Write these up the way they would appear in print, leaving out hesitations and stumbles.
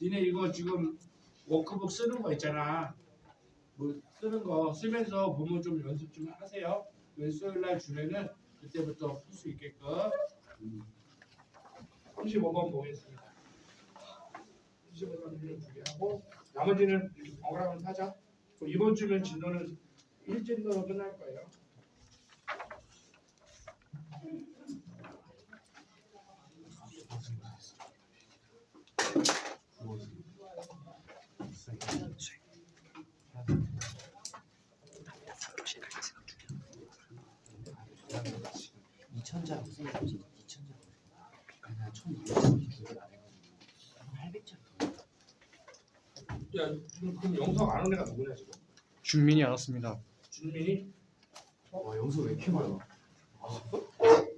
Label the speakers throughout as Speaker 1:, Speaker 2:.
Speaker 1: 니네 이거 지금 워크북 쓰는 거 있잖아. 뭐 쓰는 거 쓰면서 보면 좀 연습 좀 하세요. 수요일 날 주면은 그때부터 풀 수 있게끔. 35번 보겠습니다. 35번 준비하고 나머지는 이렇게 번갈아가면서 하자. 이번 주면 진도는 1진도로 끝날 거예요.
Speaker 2: 이천자라고 써야지. 이천자라고. 그냥 1200짜리 준비 안 해가지고 800짜리.
Speaker 1: 야 지금 그럼 영석 안 온 애가 누구냐 지금?
Speaker 3: 준민이 안 왔습니다.
Speaker 1: 준민이?
Speaker 2: 와 영수 왜 이렇게 많아?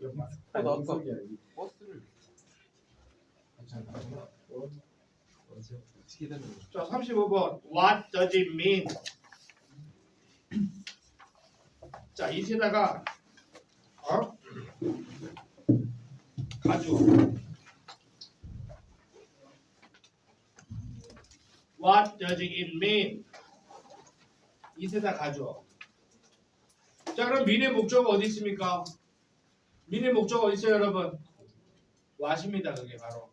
Speaker 1: 연말.
Speaker 2: 나 아까 버스를 괜찮아. 어떻게 되는 거야?
Speaker 1: 자 35번 What does it mean? 자 이제다가 가지고 What does it mean? 이세다 가져. 자 그럼 미래 목적어 어디 있습니까? 미래 목적어 어디 있어요 여러분? what입니다. 그게 바로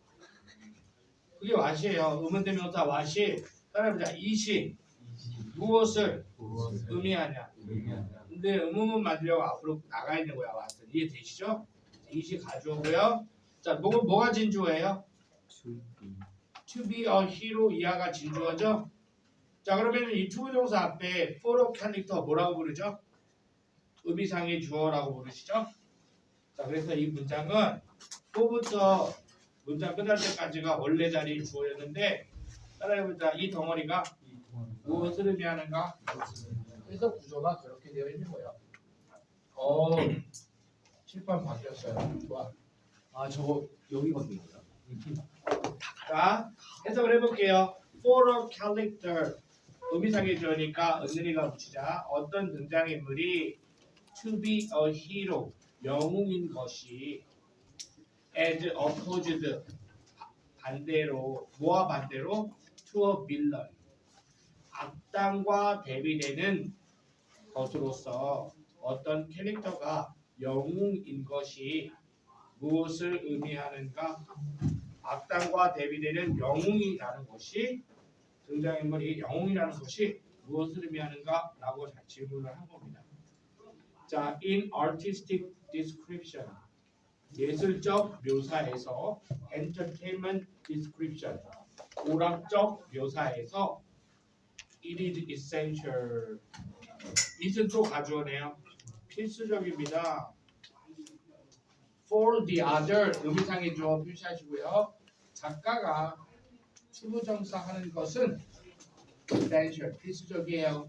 Speaker 1: 그게 what이에요. 의문대명사 what이 따라해보자. 이시 무엇을 의미하냐. 근데 의문문 만들려고 앞으로 나가 있는 거야. what은 이해되시죠? 이시 가져오고요. 자 뭐가 진주어예요? To be a hero 이하가 진주어죠? 자 그러면 이 투부정사 앞에 for 캐릭터 뭐라고 부르죠? 의미상의 주어라고 부르시죠? 자 그래서 이 문장은 for부터 문장 끝날 때까지가 원래 자리 주어였는데 따라해보자. 이 덩어리가 무엇을 의미하는가? 그래서 구조가 그렇게 되어 있는 거예요. 칠판 바뀌었어요. 좋아.
Speaker 2: 아 저거 여기 거든요.
Speaker 1: 자, 해석을 해볼게요. For a character 의미상의 주어니까 은은이가 붙이자. 어떤 등장인물이 to be a hero 영웅인 것이 as opposed 반대로 뭐와 반대로 to a villain 악당과 대비되는 것으로서 어떤 캐릭터가 영웅인 것이 무엇을 의미하는가? 악당과 대비되는 영웅이라는 것이 등장인물이 영웅이라는 것이 무엇을 의미하는가? 라고 질문을 한 겁니다. 자, in artistic description 예술적 묘사에서 entertainment description 오락적 묘사에서 it is essential it은 또 가져오네요. 필수적입니다. For the other 의미상의 주어 표시하시고요. 작가가 투부정사 하는 것은 essential 필수적이에요.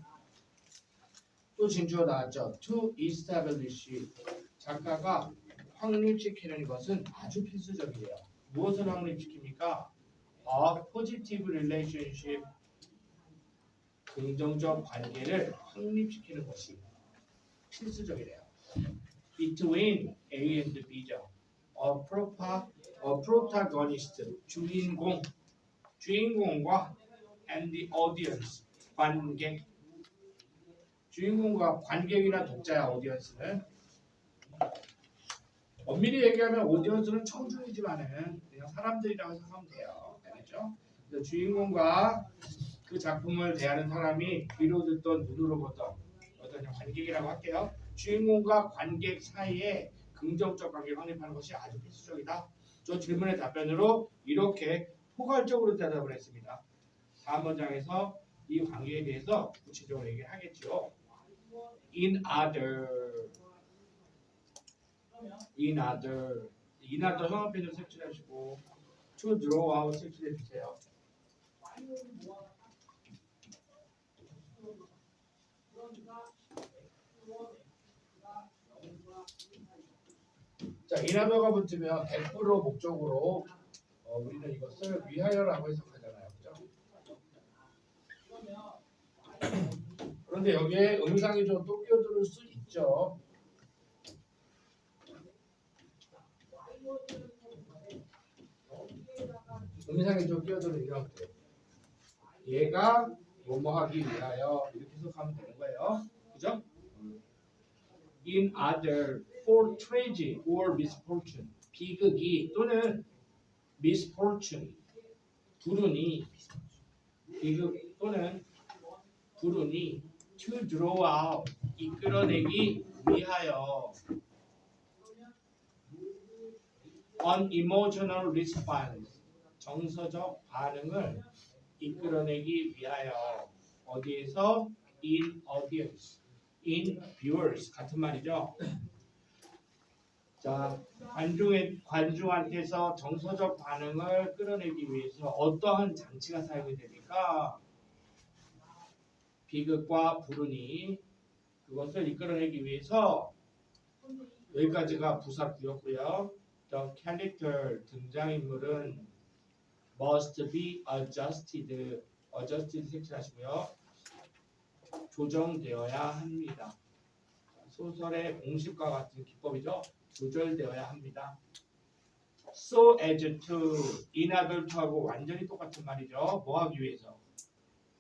Speaker 1: 또 진주어 나왔죠. To establish 작가가 확립시키는 것은 아주 필수적이에요. 무엇을 확립시킵니까? A positive relationship 긍정적 관계를 확립시키는 것이 필수적이래요. Between A and B죠. A protagonist 주인공과 and the audience 관객 주인공과 관객이나 독자야. 오디언스는 엄밀히 얘기하면 오디언스는 청중이지만은 그냥 사람들이라고 생각하면 돼요. 알겠죠? 그래서 주인공과 그 작품을 대하는 사람이 귀로 듣던 눈으로 보던 어떤 관객이라고 할게요. 주인공과 관객 사이에 긍정적 관계를 확립하는 것이 아주 필수적이다. 저 질문의 답변으로 이렇게 포괄적으로 대답을 했습니다. 다음 문장에서 이 관계에 대해서 구체적으로 얘기를 하겠죠. In other 형용편으로 색칠하시고 to draw out 색칠해 주세요. 자, 인하더가 붙으면 100% 목적으로 우리는 이것을 위하여라고 해석하잖아요. 그죠? 그런데 여기에 음상이 좀 또 끼어들 수 있죠. 음상에 좀 끼어드는 이런 거. 얘가 뭐뭐 하기 위하여 이렇게 해석하면 되는 거예요. 그죠? In other for tragedy or misfortune 비극이 또는 misfortune 불운이 비극 또는 불운이 to draw out 이끌어내기 위하여 an emotional response 정서적 반응을 이끌어내기 위하여 어디에서 in audience, in viewers 같은 말이죠. 자, 관중한테서 정서적 반응을 끌어내기 위해서 어떠한 장치가 사용이 됩니까? 비극과 불운이 그것을 이끌어내기 위해서 여기까지가 부사구였고요. The character 등장인물은 must be adjusted, adjusted 색칠하시고요. 조정되어야 합니다. 소설의 공식과 같은 기법이죠. 조절되어야 합니다. So as to in order to하고 완전히 똑같은 말이죠. 뭐 하기 위해서?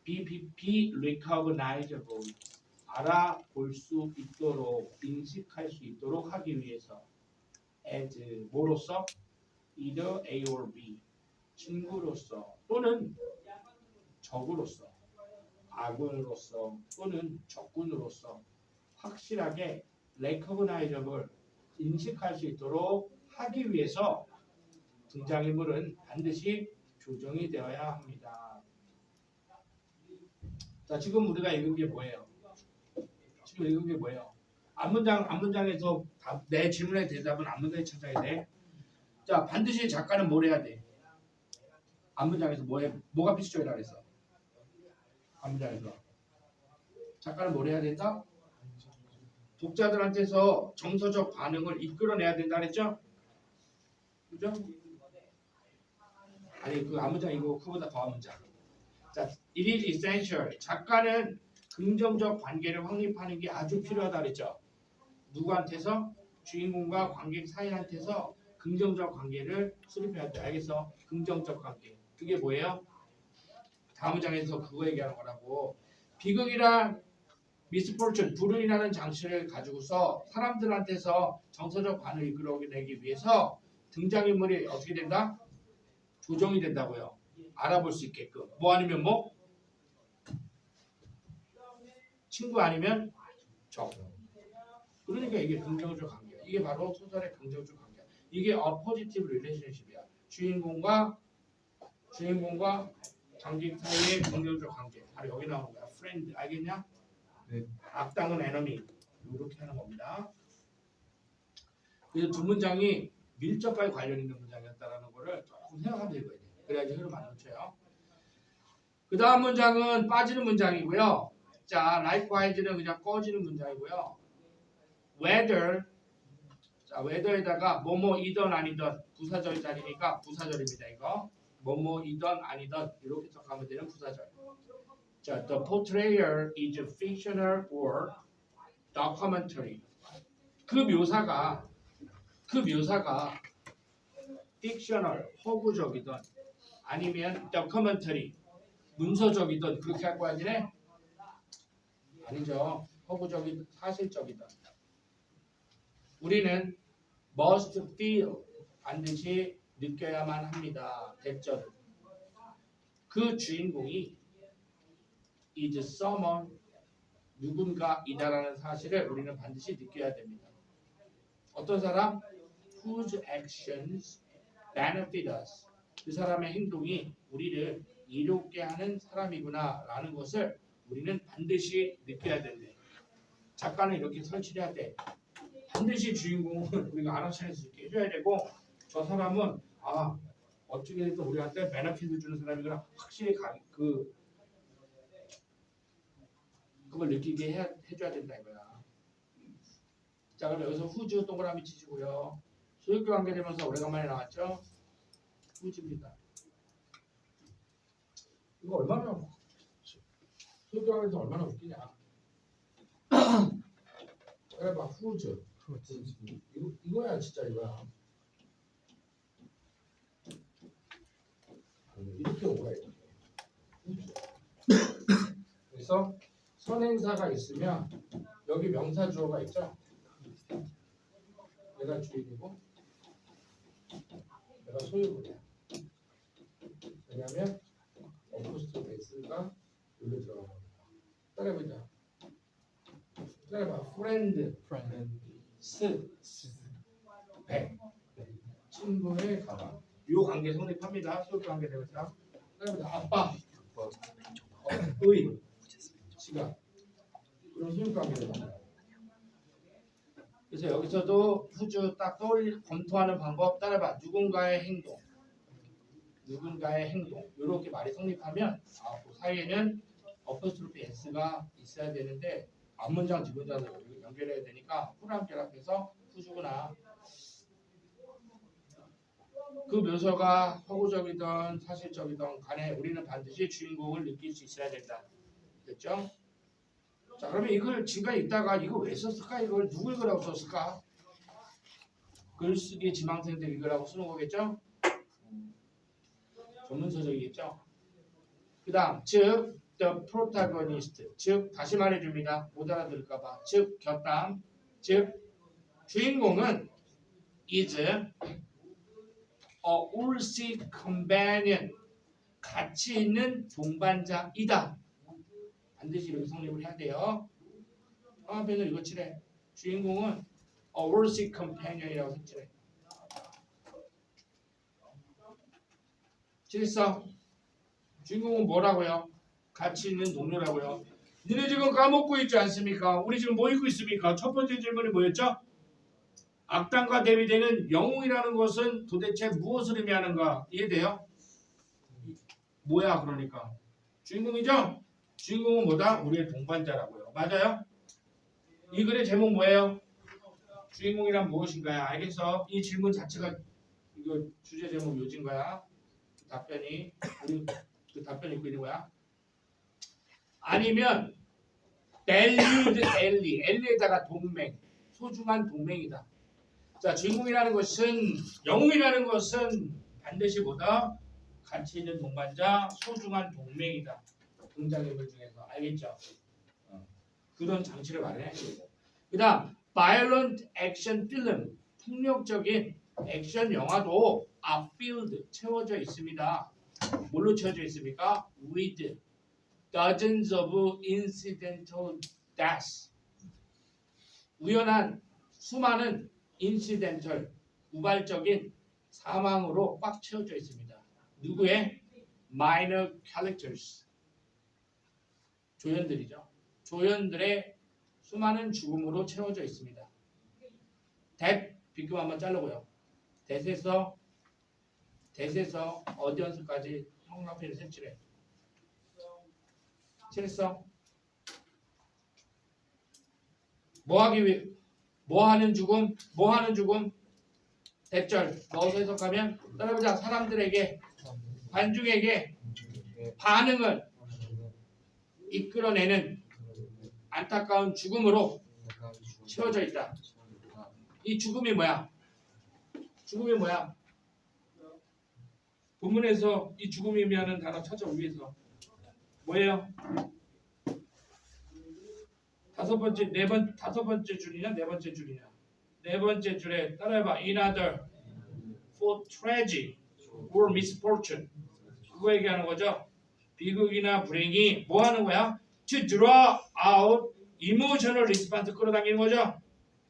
Speaker 1: be recognizable 알아볼 수 있도록 인식할 수 있도록 하기 위해서 as 뭐로서? either A or B 친구로서 또는 적으로서 아군으로서 또는 적군으로서 확실하게 recognizable 인식할 수 있도록 하기 위해서 등장인물은 반드시 조정이 되어야 합니다. 자, 지금 우리가 읽은 게 뭐예요? 지금 읽은 게 뭐예요? 앞문장에서 내 질문의 대답은 앞문장에 찾아야 돼. 자, 반드시 작가는 뭘 해야 돼? 앞문장에서 뭐가 필수적이라 그랬어? 앞문장에서 작가는 뭘 해야 된다? 독자들한테서 정서적 반응을 이끌어내야 된다 그랬죠? 그죠? 아니 그 앞문장 이거 그보다 더 앞문장. 자, it is essential. 작가는 긍정적 관계를 확립하는 게 아주 필요하다 그랬죠? 누구한테서? 주인공과 관객 사이한테서 긍정적 관계를 수립해야 돼. 알겠어? 긍정적 관계. 그게 뭐예요? 다음 문장에서 그거 얘기하는 거라고. 비극이란 미스포춘, 불운이라는 장치를 가지고서 사람들한테서 정서적 반응을 이끌어내기 위해서 등장인물이 어떻게 된다? 조정이 된다고요. 알아볼 수 있게끔. 뭐 아니면 뭐? 친구 아니면 적. 그러니까 이게 긍정적 관계야. 이게 바로 소설의 긍정적 관계야. 이게 어포지티브 릴레이션십이야. 주인공과 관객 사이의 긍정적 관계. 바로 여기 나오는 거야. 프렌드 알겠냐?
Speaker 2: 네.
Speaker 1: 악당은 에너미. 이렇게 하는 겁니다. 그래서 두 문장이 밀접하게 관련 있는 문장이었다라는 거를 조금 생각하면 읽어야 돼. 그래야지 흐름 안 놓쳐요. 그 다음 문장은 빠지는 문장이고요. 자, likewise는 그냥 꺼지는 문장이고요. whether 자, whether에다가 뭐뭐이든 아니든 부사절 자리니까 부사절입니다. 이거 뭐뭐이든 아니든 이렇게 해석하면 되는 부사절. 자, the portrayal is fictional or documentary. 그 묘사가 fictional 허구적이든 아니면 documentary 문서적이든 그렇게 할 거 아니네? 아니죠. 허구적이든 사실적이든 우리는 must feel 반드시 느껴야만 합니다. 대절을 그 주인공이 is someone 누군가이다라는 사실을 우리는 반드시 느껴야 됩니다. 어떤 사람? whose actions benefit us 그 사람의 행동이 우리를 이롭게 하는 사람이구나 라는 것을 우리는 반드시 느껴야 된대. 작가는 이렇게 설치해야 돼. 반드시 주인공은 우리가 알아차릴 수 있게 해줘야 되고 저 사람은 어떻게 해서 우리한테 베네핏을 주는 사람이구나 확실히 그걸 느끼게 해줘야 된다 이거야. 자, 그럼 여기서 후즈 동그라미 치시고요. 소유격 관계 되면서 오래간만에 나왔죠? 후즈입니다. 이거 얼마나 소유격 관계에서 얼마나 웃기냐? 해봐 후즈. 이거야 진짜 이거야. 이렇게 온 거야. 이렇게. 그래서 선행사가 있으면 여기 명사 주어가 있죠. 얘가 주인이고 얘가 소유물이야. 왜냐하면 어포스트 베이스가 여기 들어가는 거야. 따라해보자. 따라해봐. 프렌드, 배, 친구의 가방. 이 관계 성립합니다. 소유 관계 되면서. 따라해보자. 아빠, 의, 시간. 그런 소유 관계를 만들어요. 그래서 여기서도 후주 딱 검토하는 방법 따라봐. 누군가의 행동 이렇게 말이 성립하면 그 사이에는 어퍼스트로피 s가 있어야 되는데 앞문장 뒷문장을 연결해야 되니까 후랑 결합해서 후주구나. 그 묘사가 허구적이든 사실적이든 간에 우리는 반드시 주인공을 느낄 수 있어야 된다. 됐죠? 자, 그러면 이걸 지금까지 있다가 이거 왜 썼을까? 이걸 누구 읽으라고 썼을까? 글쓰기 지망생들 읽으라고 쓰는 거겠죠? 전문서적이겠죠? 그 다음, 즉, the protagonist, 즉, 다시 말해줍니다. 못 알아들을까봐. 즉, 곁담, 즉, 주인공은 is a worthy companion, 가치 있는 동반자이다. 반드시 이렇게 성립을 해야 돼요. 앞에서 이거 칠해. 주인공은 a worthy companion이라고 색칠해. 칠했어? 주인공은 뭐라고요? 가치 있는 동료라고요. 니네 지금 까먹고 있지 않습니까? 우리 지금 뭐 읽고 있습니까? 첫 번째 질문이 뭐였죠? 악당과 대비되는 영웅이라는 것은 도대체 무엇을 의미하는가? 이해돼요? 뭐야 그러니까? 주인공이죠? 주인공은 뭐다? 우리의 동반자라고요. 맞아요? 이 글의 제목 뭐예요? 주인공이란 무엇인가요? 알겠어? 이 질문 자체가 이거 주제 제목 요진 거야. 답변이 우리 그 답변 읽고 있는 거야. 아니면 valued ally, ally에다가 동맹, 소중한 동맹이다. 자, 주인공이라는 것은 영웅이라는 것은 반드시 뭐다? 가치 있는 동반자, 소중한 동맹이다. 등장인물 중에서 알겠죠? 그런 장치를 마련해야 되고. 그다음 violent action film, 폭력적인 액션 영화도 are filled, 채워져 있습니다. 뭘로 채워져 있습니까? With dozens of incidental deaths. 우연한 수많은 incidental, 우발적인 사망으로 꽉 채워져 있습니다. 누구의? minor characters. 조연들이죠. 조연들의 수많은 죽음으로 채워져 있습니다. that 비교 한번 자르고요. that에서 어디언스까지 형광펜을 색칠해. 칠했어? 뭐 하는 죽음? 대절 넣어서 해석하면 따라보자. 사람들에게, 관중에게 반응을 이끌어내는 안타까운 죽음으로 채워져 있다. 이 죽음이 뭐야? 본문에서 이 죽음이라는 단어 찾아 위에서 뭐예요? 다섯 번째 줄이냐? 네 번째 줄에 따라해봐. In order for tragedy or misfortune. 그거 얘기하는 거죠. 비극이나 불행이 뭐 하는 거야? To draw out emotional response, 끌어당기는 거죠.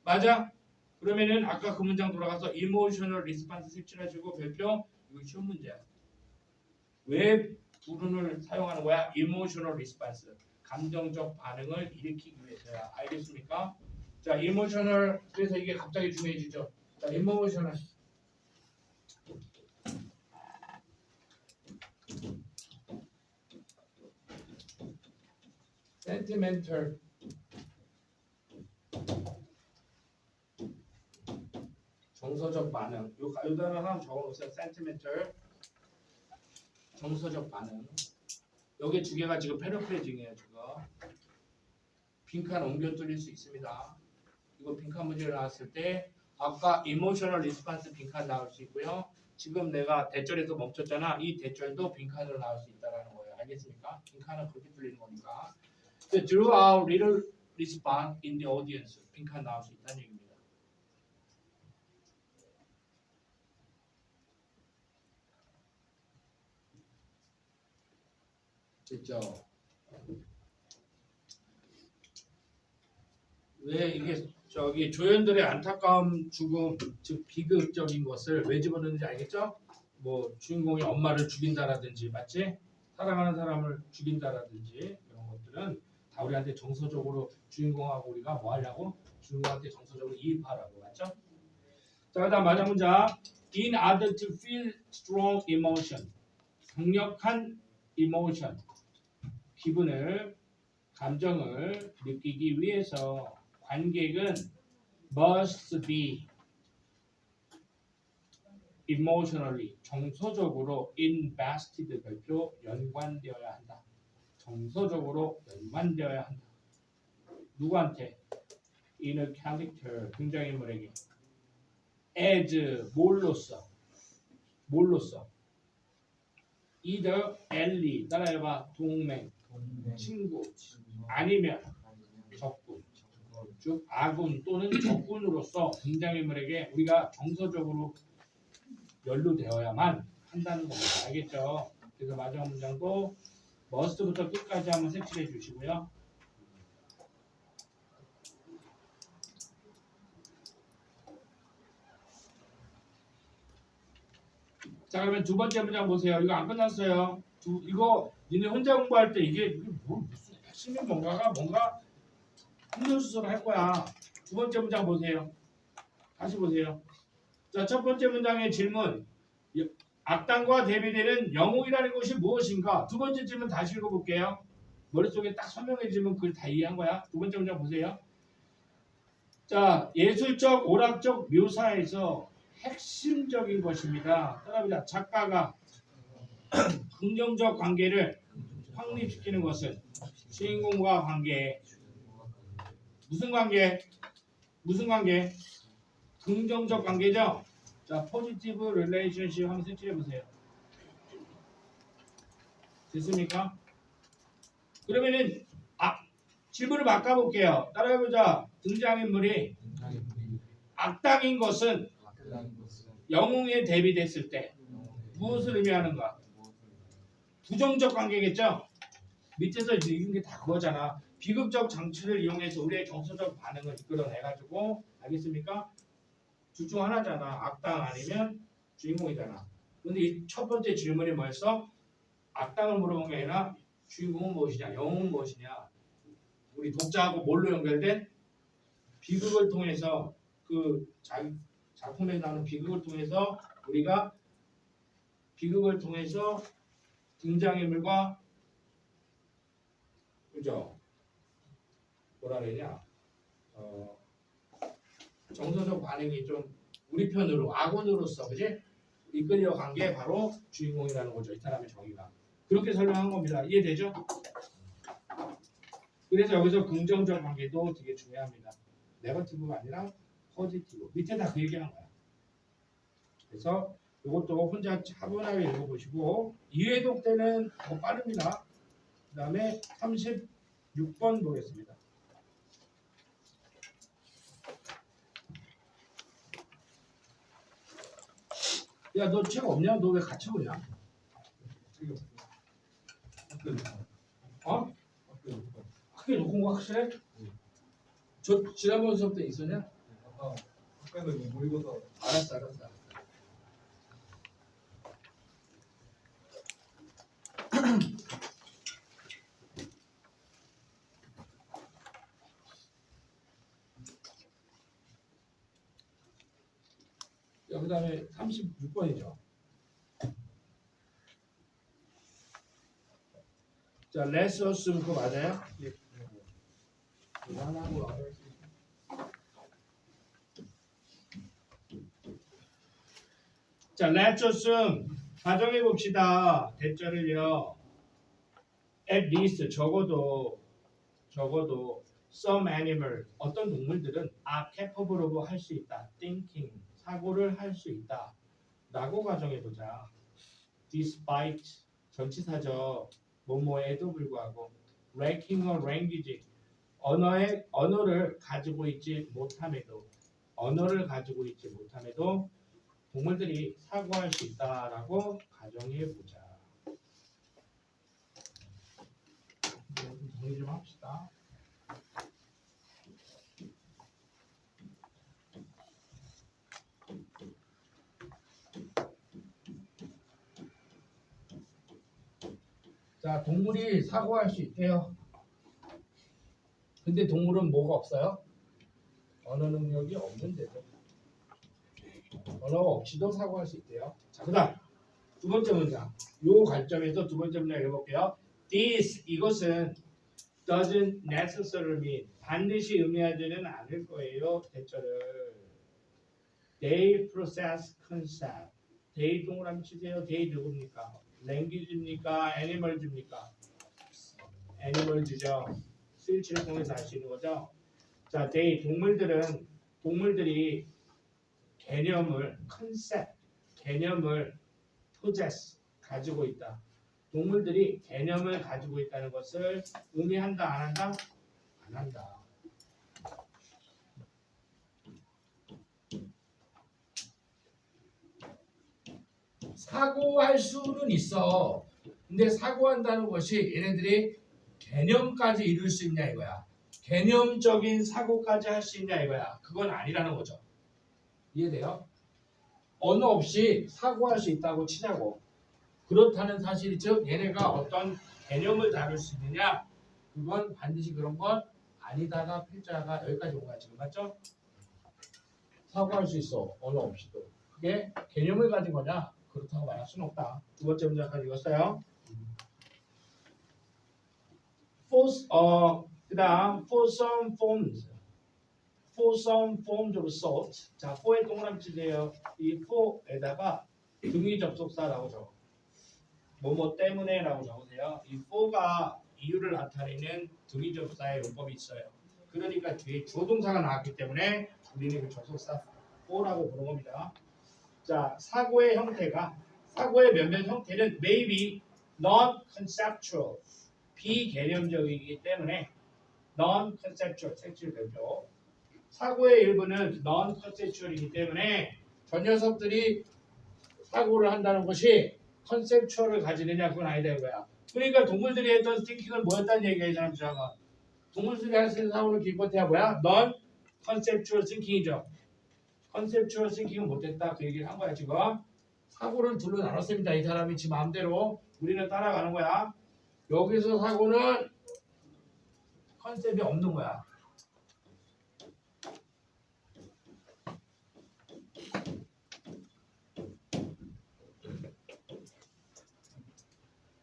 Speaker 1: 맞아? 그러면은 아까 그 문장 돌아가서 emotional response 색칠하시고 별표. 이거 쉬운 문제야. 왜 불운을 사용하는 거야? emotional response. 감정적 반응을 일으키기 위해서야. 알겠습니까? 자, emotional. 그래서 이게 갑자기 중요해지죠. 자, emotional. sentimental. 정서적 반응. 요 단어 하나 적어놓으세요. sentimental. 정서적 반응. 여기 두 개가 지금 패러프레이징이에요. 지금 빈칸 옮겨 뚫릴 수 있습니다. 이거 빈칸 문제 나왔을 때 아까 emotional response 빈칸 나올 수 있고요. 지금 내가 대절에서 멈췄잖아. 이 대절도 빈칸으로 나올 수 있다라는 거예요. 알겠습니까? 빈칸은 그렇게 들리는 거니까. Drew out little response in the audience. 빈칸 나올 수 있다는 얘기입니다. 됐죠? 왜 이게 저기 조연들의 안타까움, 죽음, 즉 비극적인 것을 왜 집어넣는지 알겠죠? 뭐 주인공이 엄마를 죽인다라든지, 맞지? 사랑하는 사람을 죽인다라든지 이런 것들은 다 우리한테 정서적으로 주인공하고 우리가 뭐 하려고? 주인공한테 정서적으로 이입하라고, 맞죠? 자, 그다음 마지막 문장. In order to feel strong emotion, 강력한 emotion, 기분을, 감정을 느끼기 위해서 관객은 must be emotionally, 정서적으로 invested, 별표 연관되어야 한다. 정서적으로 연관되어야 한다. 누구한테? in a character, 등장인물에게. as, 뭘로써? either ally, 따라해봐. 동맹, 친구, 아니면 적군, 즉 아군 또는 적군으로서 등장인물에게 우리가 정서적으로 연루되어야만 한다는 겁니다. 알겠죠? 그래서 마지막 문장도 must부터 끝까지 한번 색칠해 주시고요. 자, 그러면 두 번째 문장 보세요. 이거 안 끝났어요. 이거 니네 혼자 공부할 때 이게 무슨 핵심이 뭔가 힘들수술 할 거야. 두 번째 문장 보세요. 다시 보세요. 자, 첫 번째 문장의 질문. 악당과 대비되는 영웅이라는 것이 무엇인가? 두 번째 질문 다시 읽어볼게요. 머릿속에 딱 설명해주면 그걸 다 이해한 거야. 두 번째 문장 보세요. 자, 예술적, 오락적 묘사에서 핵심적인 것입니다. 따라합니다. 작가가 긍정적 관계를 확립시키는 것은 주인공과 관계, 무슨 관계? 긍정적 관계죠. 자, 포지티브 릴레이션십 한번 색칠해 보세요. 됐습니까? 그러면은 질문을 바꿔볼게요. 따라해보자. 등장인물이 악당인 것은 영웅에 대비됐을 때 무엇을 의미하는가? 부정적 관계겠죠? 밑에서 읽은 게 다 그거잖아. 비극적 장치를 이용해서 우리의 정서적 반응을 이끌어내가지고, 알겠습니까? 둘 중 하나잖아. 악당 아니면 주인공이잖아. 근데 이 첫 번째 질문이 뭐였어? 악당을 물어본 게 아니라 주인공은 무엇이냐, 영웅은 무엇이냐. 우리 독자하고 뭘로 연결된? 비극을 통해서, 그 작품에 나오는 비극을 통해서 우리가 비극을 통해서 등장인물과, 그죠? 뭐라 그러냐? 정서적 반응이 좀 우리 편으로, 악원으로서, 그지? 이끌려간 게 바로 주인공이라는 거죠. 이 사람의 정의가. 그렇게 설명한 겁니다. 이해되죠? 그래서 여기서 긍정적 관계도 되게 중요합니다. 네거티브가 아니라 포지티브. 밑에 다 그 얘기한 거야. 그래서 이것도 혼자 차분하게 읽어보시고, 2회독 때는 더 빠릅니다. 그 다음에 36번 보겠습니다. 야, 너 책 없냐? 너 왜 같이 보냐? 어? 학교에 놓고 온 거 확실해? 저 지난번 수업 때 있었냐?
Speaker 3: 아까는 못 읽어서.
Speaker 1: 알았어. 자, 그 다음에 36번이죠. 자, let's assume 그거 맞아요?
Speaker 3: 예.
Speaker 1: 이거 하나 하고 자, let's assume 가정해 봅시다. 대절을요. At least 적어도 some animal, 어떤 동물들은 are capable of 할 수 있다. thinking, 사고를 할 수 있다. 라고 가정해보자. despite 전치사죠. 뭐뭐에도 불구하고 lacking a language 언어를 가지고 있지 못함에도 동물들이 사고할 수 있다라고 가정해보자. 정리 좀 합시다. 자, 동물이 사고할 수 있대요. 근데 동물은 뭐가 없어요? 언어 능력이 없는데도 언어가 없이도 사고할 수 있대요. 자, 그다음 두 번째 문장. 요 관점에서 두 번째 문장 읽어볼게요. This 이것은 doesn't necessarily mean 반드시 의미하지는 않을 거예요. 대절을 they process concept. they 동그라미 치세요. they 누굽니까? language입니까? animal입니까? animal죠. 스위치를 통해서 알 수 있는 거죠. 자, they 동물들이 개념을 concept 개념을 possess 가지고 있다. 동물들이 개념을 가지고 있다는 것을 의미한다, 안 한다? 안 한다. 사고할 수는 있어. 근데 사고한다는 것이 얘네들이 개념까지 이룰 수 있냐 이거야. 개념적인 사고까지 할 수 있냐 이거야. 그건 아니라는 거죠. 이해돼요? 언어 없이 사고할 수 있다고 치자고. 그렇다는 사실이 즉 얘네가 어떤 개념을 다룰 수 있느냐? 그건 반드시 그런 건 아니다가 필자가 여기까지 온 거야 지금 맞죠? 사고할 수 있어 언어 없이도. 그게 개념을 가진 거냐? 그렇다고 말할 수는 없다. 두 번째 문장까지 읽었어요. 그다음 for some forms of thought. 자, for의 동그라미 치세요. 이 for에다가 등위 접속사라고 적어. 뭐뭐 때문에라고 적으세요. 이 for가 이유를 나타내는 등위 접속사의 용법이 있어요. 그러니까 뒤에 조동사가 나왔기 때문에 우리는 그 접속사 for라고 부르는 겁니다. 자, 사고의 몇몇 형태는 maybe non-conceptual, 비개념적이기 때문에 non-conceptual, 색칠되죠. 사고의 일부는 non-conceptual이기 때문에 저 녀석들이 사고를 한다는 것이 컨셉추얼을 가지느냐 그건 아니다 이거야. 그러니까 동물들이 했던 띵킹은 뭐였다는 얘기야 이 사람들아. 동물들이 할 수 있는 사고는 기껏해야 뭐야? non-conceptual thinking이죠. 컨셉추얼 싱킹은 못했다 그 얘기를 한 거야 지금. 사고를 둘로 나눴습니다. 이 사람이 지 마음대로 우리는 따라가는 거야. 여기서 사고는 컨셉이 없는 거야.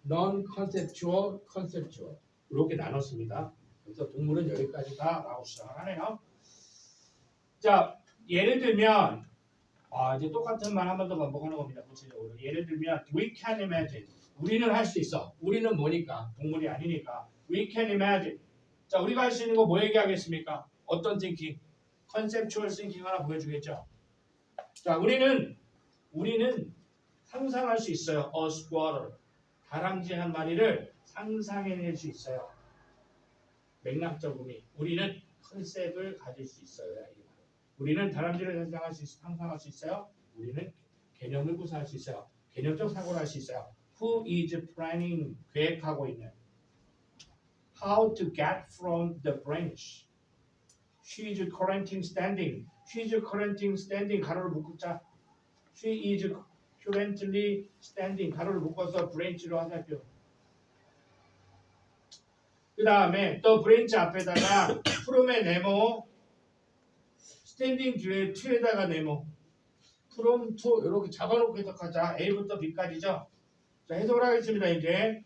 Speaker 1: non-conceptual, conceptual 이렇게 나눴습니다. 그래서 동물은 여기까지다라고 시작을 하네요. 자, 예를 들면 이제 똑같은 말 한 번 더 반복하는 겁니다. 구체적으로. 예를 들면 we can imagine. 우리는 할 수 있어. 우리는 뭐니까? 동물이 아니니까. We can imagine. 자, 우리가 할 수 있는 거 뭐 얘기하겠습니까? 어떤 thinking? conceptual thinking 하나 보여주겠죠. 자, 우리는 상상할 수 있어요. A squirrel. 다람쥐 한 마리를 상상해낼 수 있어요. 맥락적 의미. 우리는 컨셉을 가질 수 있어요. 우리는 다람쥐를 상상할 수 있어요. 우리는 개념을 구사할 수 있어요. 개념적 사고를 할 수 있어요. Who is planning? 계획하고 있는. How to get from the branch. She is currently standing. She is currently standing. 가로를 묶자. She is currently standing. 가로를 묶어서 branch로 하자죠. 그 다음에 또 branch 앞에다가 from의 네모. 스탠딩 뒤에 to에다가 네모. from to 이렇게 잡아놓고 해석하자. A부터 B까지죠. 자, 해석을 하겠습니다. 이제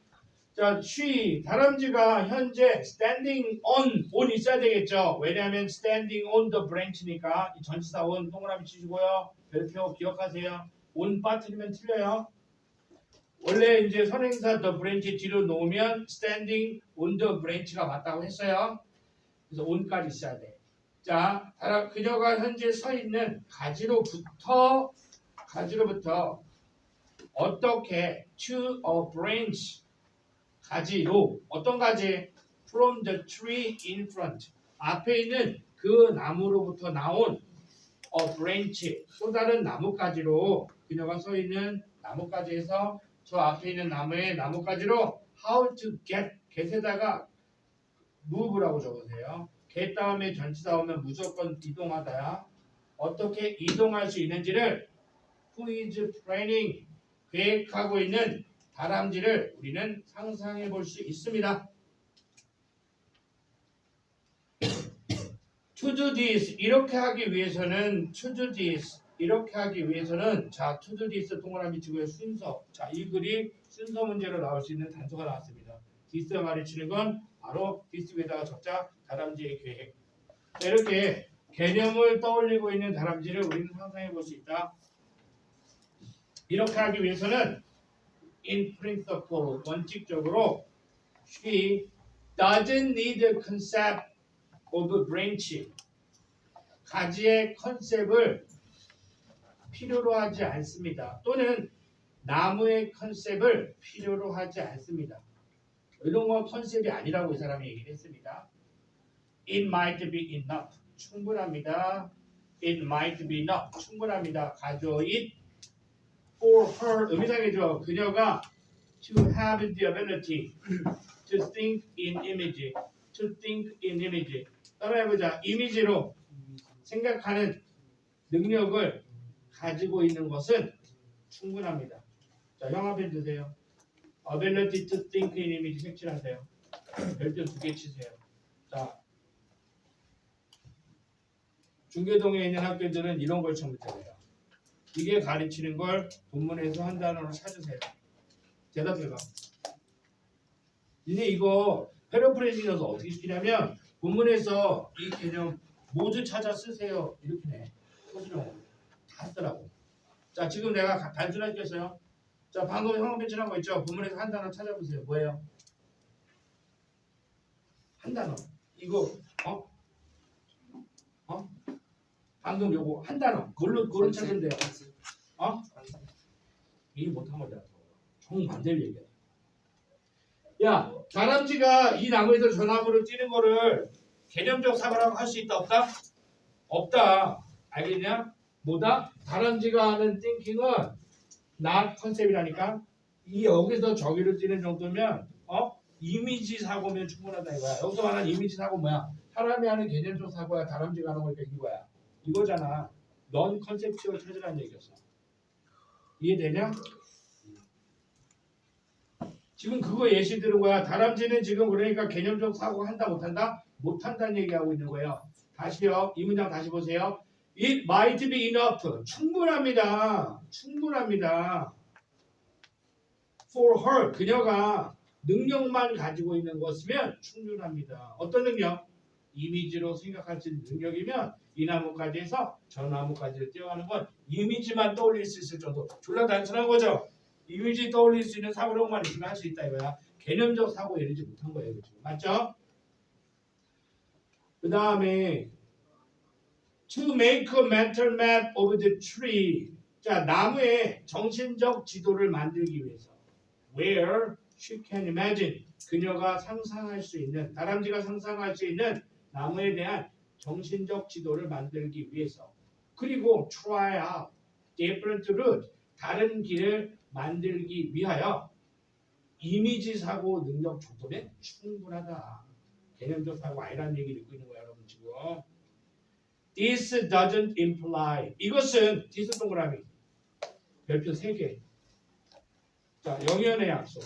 Speaker 1: 자, she 다람쥐가 현재 standing on 있어야 되겠죠. 왜냐하면 standing on the branch니까 이 전치사 on 동그라미 치시고요. 별표 기억하세요. on 빠뜨리면 틀려요. 원래 이제 선행사 the branch 뒤로 놓으면 standing on the branch가 맞다고 했어요. 그래서 on까지 있어야 돼. 자, 그녀가 현재 서 있는 가지로부터 가지로부터 어떻게 to a branch 가지로 어떤 가지 from the tree in front 앞에 있는 그 나무로부터 나온 a branch 또 다른 나뭇가지로 그녀가 서 있는 나뭇가지에서 저 앞에 있는 나무의 나뭇가지로 how to get에다가 move라고 적으세요. get 다음에 전치사 오면 무조건 이동하다야. 어떻게 이동할 수 있는지를 who is planning 계획하고 있는 다람쥐를 우리는 상상해 볼 수 있습니다. To do this 이렇게 하기 위해서는 to do this 이렇게 하기 위해서는 자 to do this 동그라미 치고요 순서 자 이 글이 순서 문제로 나올 수 있는 단서가 나왔습니다. this가 가르치는 건 바로 this 위에다가 적자 다람쥐의 계획 자, 이렇게 개념을 떠올리고 있는 다람쥐를 우리는 상상해 볼 수 있다. 이렇게 하기 위해서는 in principle 원칙적으로 she doesn't need a concept of a branch 가지의 컨셉을 필요로 하지 않습니다. 또는 나무의 컨셉을 필요로 하지 않습니다. 이런 건 컨셉이 아니라고 이 사람이 얘기를 했습니다. It might be enough 충분합니다. It might be enough 충분합니다. 가져 it for her 의미상이죠. 그녀가 to have the ability to think in image to think in image 따라해보자. 이미지로 생각하는 능력을 가지고 있는 것은 충분합니다. 자, 형 앞에 드세요. ability to think in image 색칠하세요. 별표 2개 치세요. 자, 중계동에 있는 학교들은 이런 걸 처음 들어요. 이게 가르치는 걸 본문에서 한 단어로 찾으세요. 대답해봐. 니네 이거 패러프레이징 넣어서 어떻게 시키냐면 본문에서 이 개념 모두 찾아 쓰세요. 이렇게 해. 소수용어 다 쓰라고. 자 지금 내가 단순화시켰어요. 자 방금 형광 배치한 거 있죠. 본문에서 한 단어 찾아보세요. 뭐예요? 한 단어. 이거 방금 요거 한 단어. 그걸로 찾으면 돼요. 이게 못한 거잖아. 정반대를 얘기해. 야, 다람쥐가 이 나무에서 저 나무로 뛰는 거를 개념적 사고라고 할 수 있다 없다? 없다. 알겠냐? 뭐다? 다람쥐가 하는 띵킹은 not 컨셉이라니까. 이 여기서 저기로 뛰는 정도면 이미지 사고면 충분하다 이거야. 여기서 말하는 이미지 사고 뭐야? 사람이 하는 개념적 사고야. 다람쥐가 하는 거니까 이거야. 이거잖아. 넌 컨셉치를 찾으라는 얘기였어. 이해되냐? 지금 그거 예시 들은 거야. 다람쥐는 지금 그러니까 개념적 사고 한다 못한다? 못한다는 얘기하고 있는 거예요. 다시요. 이 문장 다시 보세요. It might be enough. 충분합니다. 충분합니다. For her. 그녀가 능력만 가지고 있는 것이면 충분합니다. 어떤 능력? 이미지로 생각할 수 있는 능력이면 이 나무까지에서 저 나무까지를 뛰어가는 건 이미지만 떠올릴 수 있을 정도. 졸라 단순한 거죠. 이미지 떠올릴 수 있는 사고력만 있으면 할 수 있다 이거야. 개념적 사고에 이르지 못한 거예요. 그렇죠? 맞죠? 그 다음에 to make a mental map of the tree. 자, 나무의 정신적 지도를 만들기 위해서 where she can imagine. 그녀가 상상할 수 있는 다람쥐가 상상할 수 있는 나무에 대한 정신적 지도를 만들기 위해서 그리고 try out different route. 다른 길을 만들기 위하여 이미지 사고 능력 정도면 충분하다. 개념적 사고 아니라는 얘기를 듣고 있는 거야 여러분 지금. This doesn't imply. 이것은 this 동그라미 별표 3개. 자 영현의 약속.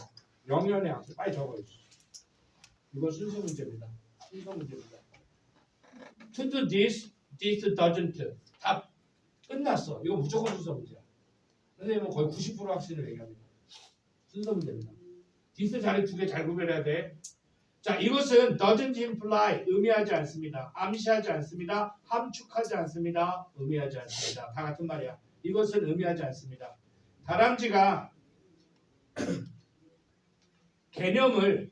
Speaker 1: 영현의 약속 빨리 적어요. 이거 순서 문제입니다. 순서 문제입니다. To do this, this doesn't. 다 끝났어. 이거 무조건 순서 문제야. 선생님은 거의 90% 학생을 얘기합니다. 순서 문제입니다. 디스 자리 2개 잘 구별해야 돼. 자, 이것은 doesn't imply 의미하지 않습니다. 암시하지 않습니다. 함축하지 않습니다. 의미하지 않습니다. 다 같은 말이야. 이것은 의미하지 않습니다. 다람쥐가 개념을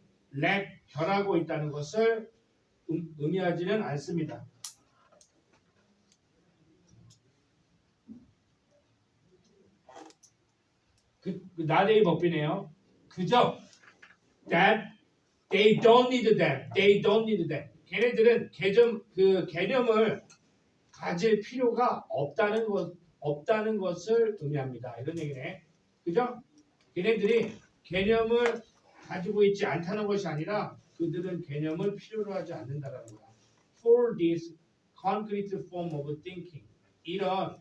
Speaker 1: 결하고 있다는 것을 의미하지는 않습니다. 그 나대의 법비네요. 그죠? That they don't need them. They don't need them. 걔네들은 개념을 가질 필요가 없다는 것을 의미합니다. 이런 얘기네. 그죠? 걔네들이 개념을 가지고 있지 않다는 것이 아니라 그들은 개념을 필요로 하지 않는다라는 거야. For this concrete form of thinking. 이런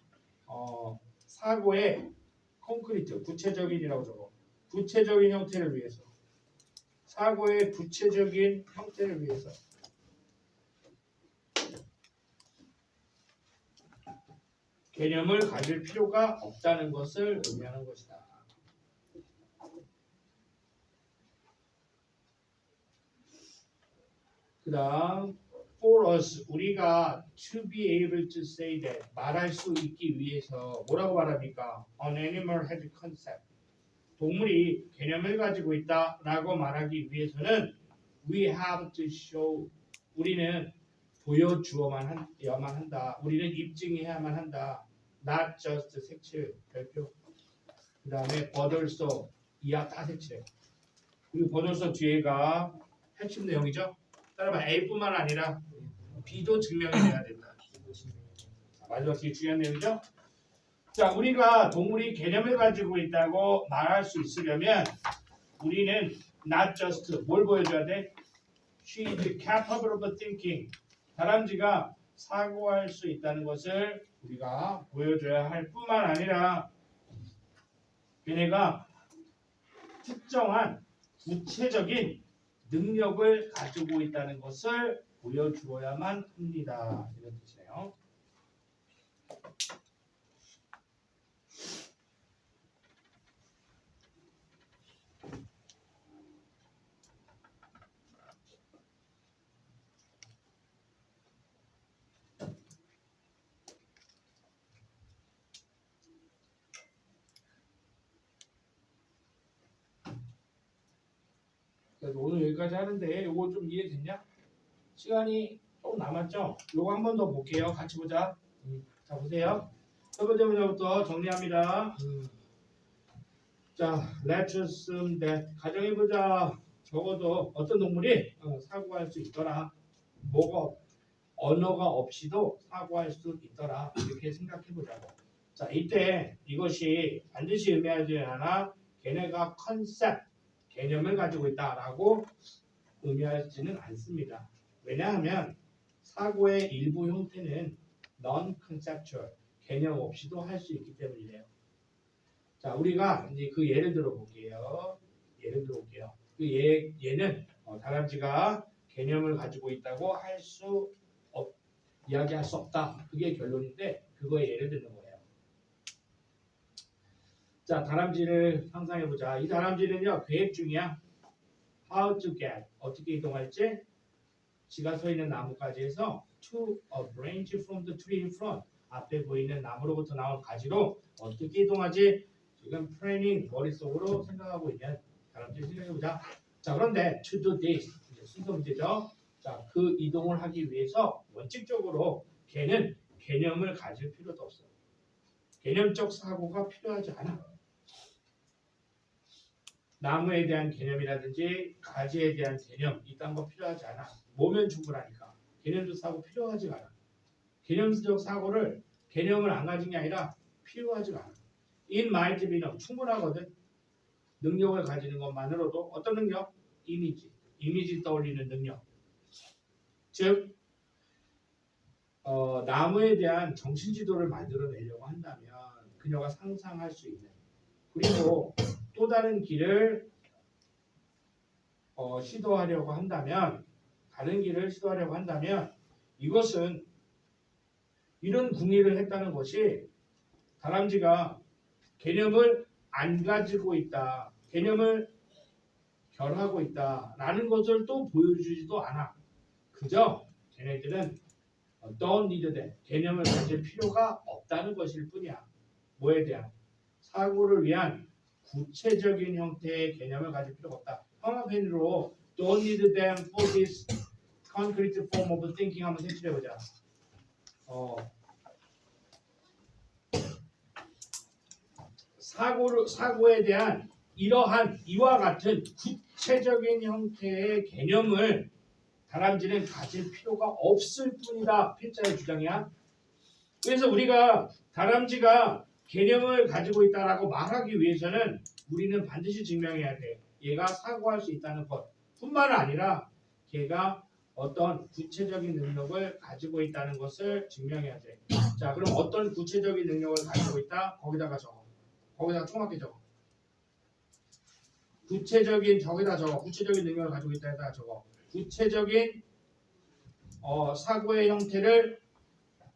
Speaker 1: 사고의 콘크리트, 구체적인이라고 적어. 구체적인 형태를 위해서. 사고의 구체적인 형태를 위해서. 개념을 가질 필요가 없다는 것을 의미하는 것이다. 그 다음 for us, 우리가 to be able to say that, 말할 수 있기 위해서 뭐라고 말합니까? An animal has concept. 동물이 개념을 가지고 있다라고 말하기 위해서는 we have to show, 우리는 보여주어야만 한다. 우리는 입증해야만 한다. Not just 색칠, 별표. 그 다음에 but also, 이하 다 색칠해. 그리고 but also 뒤에가 핵심 내용이죠. 따라봐, A뿐만 아니라 B도 증명이 돼야 된다. 마지막 뒤에 중요한 내용이죠. 자, 우리가 동물이 개념을 가지고 있다고 말할 수 있으려면 우리는 not just 뭘 보여줘야 돼? She is capable of thinking. 다람쥐가 사고할 수 있다는 것을 우리가 보여줘야 할 뿐만 아니라 걔네가 특정한 구체적인 능력을 가지고 있다는 것을 보여주어야만 합니다. 이런 뜻이네요. 그래서 오늘 여기까지 하는데 이거 좀 이해됐냐? 시간이 조금 남았죠? 이거 한 번 더 볼게요. 같이 보자. 자, 보세요. 첫 번째 문제부터 정리합니다. 자, let's assume that, 가정해보자. 적어도 어떤 동물이 사고할 수 있더라. 언어가 없이도 사고할 수 있더라. 이렇게 생각해보자고. 자, 이때 이것이 반드시 의미하지 않아 걔네가 컨셉, 개념을 가지고 있다라고 의미하지는 않습니다. 왜냐하면 사고의 일부 형태는 non-conceptual, 개념 없이도 할 수 있기 때문이래요. 자, 우리가 이제 그 예를 들어 볼게요. 얘는 다람쥐가 개념을 가지고 있다고 이야기할 수 없다. 그게 결론인데 그거에 예를 드는 거예요. 자, 다람쥐를 상상해보자. 이 다람쥐는요, 계획 중이야. How to get, 어떻게 이동할지? 지가 서 있는 나무까지 해서 to a branch from the tree in front, 앞에 보이는 나무로부터 나온 가지로 어떻게 이동하지? 지금 플래닝 머릿속으로 생각하고 있는 다람쥐 생각해보자. 자, 그런데 to do this, 이제 순서 문제죠. 자, 그 이동을 하기 위해서 원칙적으로 걔는 개념을 가질 필요도 없어. 개념적 사고가 필요하지 않아. 나무에 대한 개념이라든지 가지에 대한 개념 이딴 거 필요하지 않아. 모면 충분하니까. 개념적 사고 필요하지가 않아. 개념적 사고를 개념을 안 가진 게 아니라 필요하지가 않아. In might be enough. 충분하거든. 능력을 가지는 것만으로도 어떤 능력? 이미지 떠올리는 능력. 즉 나무에 대한 정신지도를 만들어내려고 한다면 그녀가 상상할 수 있는, 그리고 또 다른 길을 시도하려고 한다면, 다른 길을 시도하려고 한다면 이것은 이런 궁리를 했다는 것이 다람쥐가 개념을 안 가지고 있다, 개념을 결하고 있다라는 것을 또 보여주지도 않아. 그저 걔네들은 don't need them, 개념을 가질 필요가 없다는 것일 뿐이야. 뭐에 대한? 사고를 위한 구체적인 형태의 개념을 가질 필요가 없다. 형합행위로 don't need them for this concrete form of thinking 한번 색칠해보자. 사고에 대한 이러한 이와 같은 구체적인 형태의 개념을 다람쥐는 가질 필요가 없을 뿐이다. 필자의 주장이야. 그래서 우리가 다람쥐가 개념을 가지고 있다라고 말하기 위해서는 우리는 반드시 증명해야 돼. 얘가 사고할 수 있다는 것 뿐만 아니라 걔가 어떤 구체적인 능력을 가지고 있다는 것을 증명해야 돼. 자, 그럼 어떤 구체적인 능력을 가지고 있다? 거기다가 적어. 거기다가 정확히 적어. 구체적인 저기다 적어. 구체적인 능력을 가지고 있다에다가 적어. 구체적인 사고의 형태를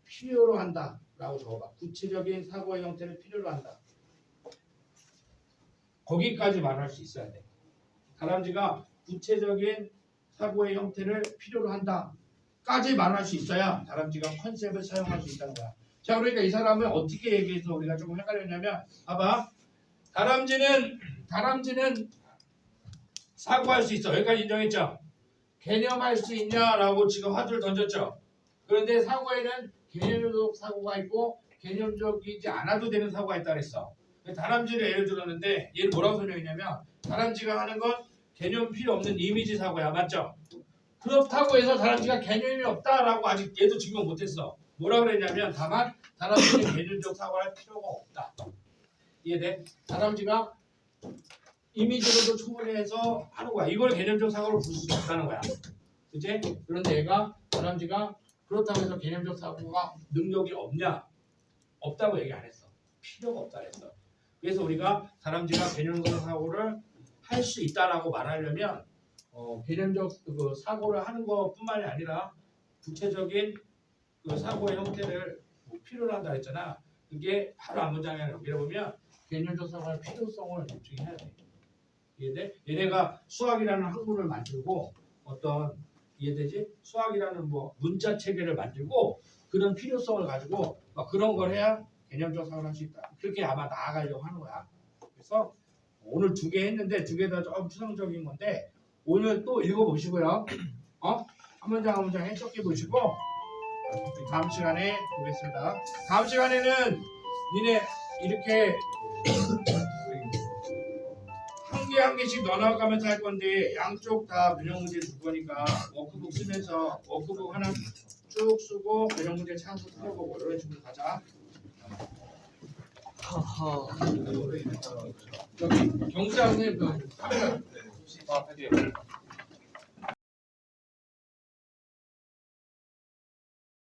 Speaker 1: 필요로 한다라고 적어봐. 구체적인 사고의 형태를 필요로 한다. 거기까지 말할 수 있어야 돼. 다람쥐가 구체적인 사고의 형태를 필요로 한다까지 말할 수 있어야 다람쥐가 컨셉을 사용할 수 있다는 거야. 자, 그러니까 이 사람을 어떻게 얘기해서 우리가 조금 헷갈렸냐면, 봐봐. 다람쥐는 사고할 수 있어. 여기까지 인정했죠? 개념할 수 있냐라고 지금 화두를 던졌죠. 그런데 사고에는 개념적 사고가 있고 개념적이지 않아도 되는 사고가 있다 그랬어. 다람쥐를 예를 들었는데 얘를 뭐라고 설명했냐면, 다람쥐가 하는 건 개념 필요 없는 이미지 사고야. 맞죠? 그렇다고 해서 다람쥐가 개념이 없다라고 아직 얘도 증명 못했어. 뭐라 그랬냐면, 다만 다람쥐는 개념적 사고를 할 필요가 없다. 이해돼? 다람쥐가 이미지로도 충분해서 하는 거야. 이걸 개념적 사고로 부를 수 없다는 거야. 그치? 그런데 다람쥐가 그렇다고 해서 개념적 사고가 능력이 없냐? 없다고 얘기 안 했어. 필요가 없다 그랬어. 그래서 우리가 다람쥐가 개념적 사고를 할 수 있다라고 말하려면 개념적 그 사고를 하는 것뿐만이 아니라 구체적인 그 사고의 형태를 필요로 한다 했잖아. 그게 바로 앞문장에 연결해보면 개념적 사고의 필요성을 입증해야 돼. 이해돼? 얘네가 수학이라는 학문을 만들고 어떤 이해되지? 수학이라는 뭐 문자 체계를 만들고 그런 필요성을 가지고 막 그런 걸 해야 개념적 사고를 할 수 있다. 그렇게 아마 나아가려고 하는 거야. 그래서 오늘 2개 했는데 2개 다 좀 추상적인 건데 오늘 또 읽어보시고요. 한 문장 한 문장 해석해 보시고 다음 시간에 보겠습니다. 다음 시간에는 니네 이렇게 한 개씩 넣어나가면서 할 건데 양쪽 다 변형 문제 줄 거니까 워크북 쓰면서 워크북 하나 쭉 쓰고 변형 문제 찾아서 풀어보고 이런 식으로 가자.
Speaker 2: 허허.
Speaker 1: 여기 경자 선생님
Speaker 3: 아,